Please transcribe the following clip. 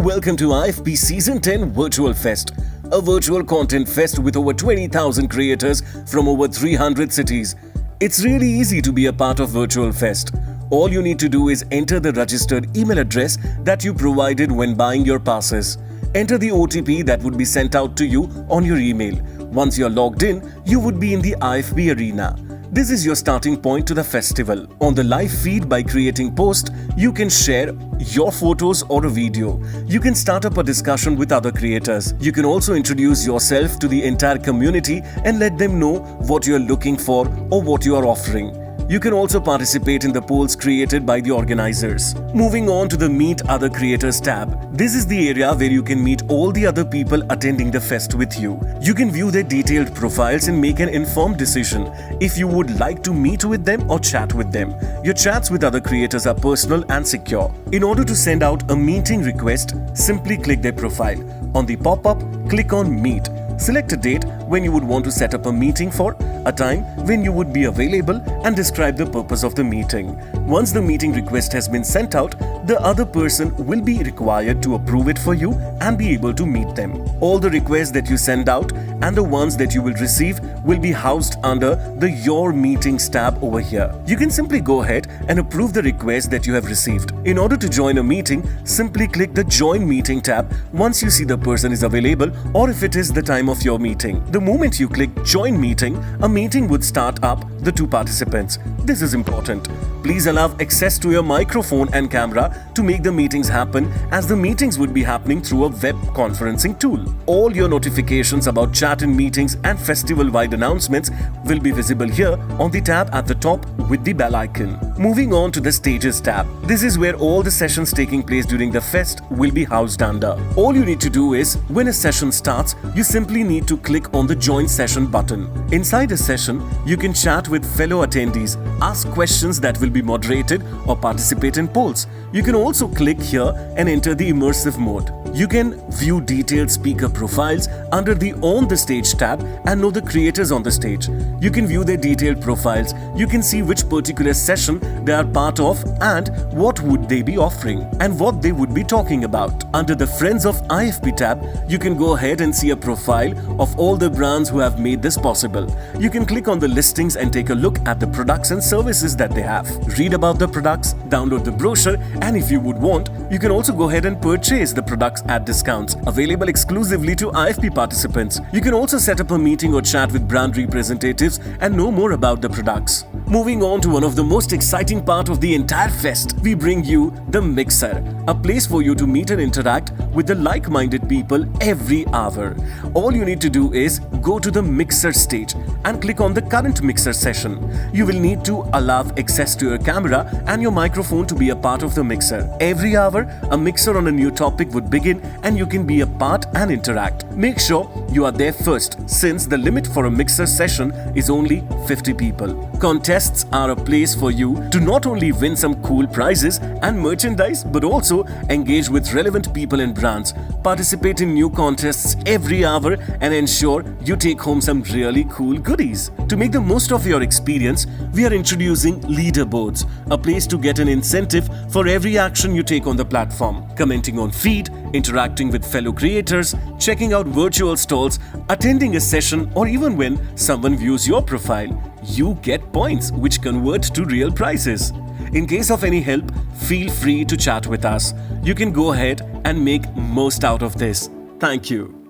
Welcome to IFB Season 10 Virtual Fest, a virtual content fest with over 20,000 creators from over 300 cities. It's really easy to be a part of Virtual Fest. All you need to do is enter the registered email address that you provided when buying your passes. Enter the OTP that would be sent out to you on your email. Once you're logged in, you would be in the IFB arena. This is your starting point to the festival. On the live feed, by creating post, you can share your photos or a video. You can start up a discussion with other creators. You can also introduce yourself to the entire community and let them know what you're looking for or what you are offering. You can also participate in the polls created by the organizers. Moving on to the Meet Other Creators tab. This is the area where you can meet all the other people attending the fest with you. You can view their detailed profiles and make an informed decision if you would like to meet with them or chat with them. Your chats with other creators are personal and secure. In order to send out a meeting request, simply click their profile. On the pop-up, click on Meet. Select a date when you would want to set up a meeting for, a time when you would be available, and describe the purpose of the meeting. Once the meeting request has been sent out, the other person will be required to approve it for you and be able to meet them. All the requests that you send out and the ones that you will receive will be housed under the Your Meetings tab over here. You can simply go ahead and approve the request that you have received. In order to join a meeting, simply click the Join Meeting tab once you see the person is available or if it is the time of your meeting. The moment you click Join Meeting, a meeting would start up the two participants. This is important. Please allow access to your microphone and camera to make the meetings happen, as the meetings would be happening through a web conferencing tool. All your notifications about chat and meetings and festival-wide announcements will be visible here on the tab at the top with the bell icon. Moving on to the Stages tab. This is where all the sessions taking place during the fest will be housed under. All you need to do is, when a session starts, you simply need to click on the Join Session button. Inside a session, you can chat with fellow attendees, ask questions that will be moderated, or participate in polls. You can also click here and enter the immersive mode. You can view detailed speaker profiles under the On the Stage tab and know the creators on the stage. You can view their detailed profiles. You can see which particular session they are part of and what would they be offering and what they would be talking about. Under the Friends of IFB tab, you can go ahead and see a profile of all the brands who have made this possible. You can click on the listings and take a look at the products and services that they have. Read about the products, download the brochure, and if you would want, you can also go ahead and purchase the products at discounts available exclusively to IFB participants. You can also set up a meeting or chat with brand representatives and know more about the products. Moving on to one of the most exciting part of the entire fest, we bring you the Mixer, a place for you to meet and interact with the like-minded people every hour. All you need to do is go to the Mixer stage and click on the current Mixer session. You will need to allow access to your camera and your microphone to be a part of the Mixer. Every hour, a Mixer on a new topic would begin and you can be a part and interact. Make sure you are there first, since the limit for a Mixer session is only 50 people. Contests are a place for you to not only win some cool prizes and merchandise, but also engage with relevant people and brands. Participate in new contests every hour and ensure you take home some really cool goodies. To make the most of your experience, we are introducing leaderboards, a place to get an incentive for every action you take on the platform. Commenting on feed, interacting with fellow creators, checking out virtual stalls, attending a session, or even when someone views your profile, you get points which convert to real prizes. In case of any help, feel free to chat with us. You can go ahead and make most out of this. Thank you.